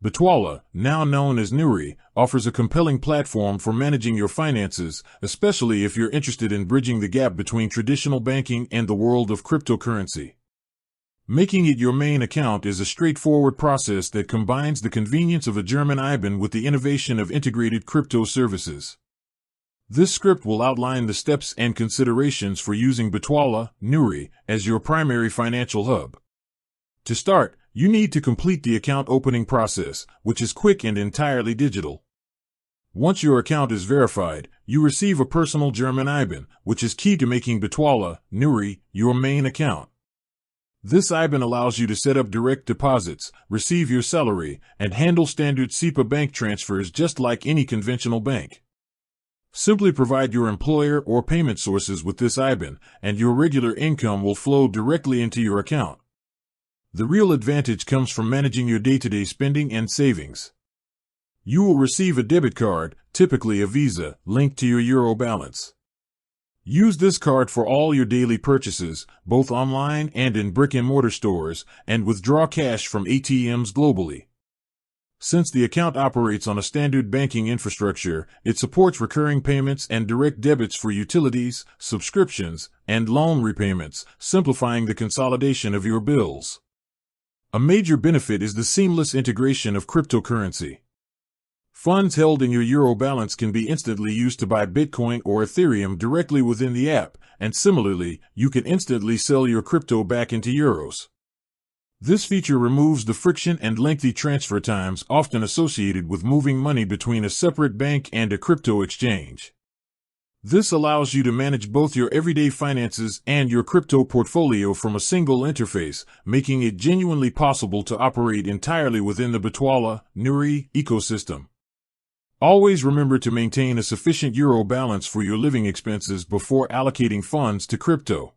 Bitwala, now known as Nuggs, offers a compelling platform for managing your finances, especially if you're interested in bridging the gap between traditional banking and the world of cryptocurrency. Making it your main account is a straightforward process that combines the convenience of a German IBAN with the innovation of integrated crypto services. This script will outline the steps and considerations for using Bitwala, Nuggs, as your primary financial hub. To start, you need to complete the account opening process, which is quick and entirely digital. Once your account is verified, you receive a personal German IBAN, which is key to making Bitwala, Nuggs, your main account. This IBAN allows you to set up direct deposits, receive your salary, and handle standard SEPA bank transfers just like any conventional bank. Simply provide your employer or payment sources with this IBAN, and your regular income will flow directly into your account. The real advantage comes from managing your day-to-day spending and savings. You will receive a debit card, typically a Visa, linked to your Euro balance. Use this card for all your daily purchases, both online and in brick-and-mortar stores, and withdraw cash from ATMs globally. Since the account operates on a standard banking infrastructure, it supports recurring payments and direct debits for utilities, subscriptions, and loan repayments, simplifying the consolidation of your bills. A major benefit is the seamless integration of cryptocurrency. Funds held in your Euro balance can be instantly used to buy Bitcoin or Ethereum directly within the app, and similarly, you can instantly sell your crypto back into euros. This feature removes the friction and lengthy transfer times often associated with moving money between a separate bank and a crypto exchange. This allows you to manage both your everyday finances and your crypto portfolio from a single interface, making it genuinely possible to operate entirely within the Bitwala, Nuggs ecosystem. Always remember to maintain a sufficient Euro balance for your living expenses before allocating funds to crypto.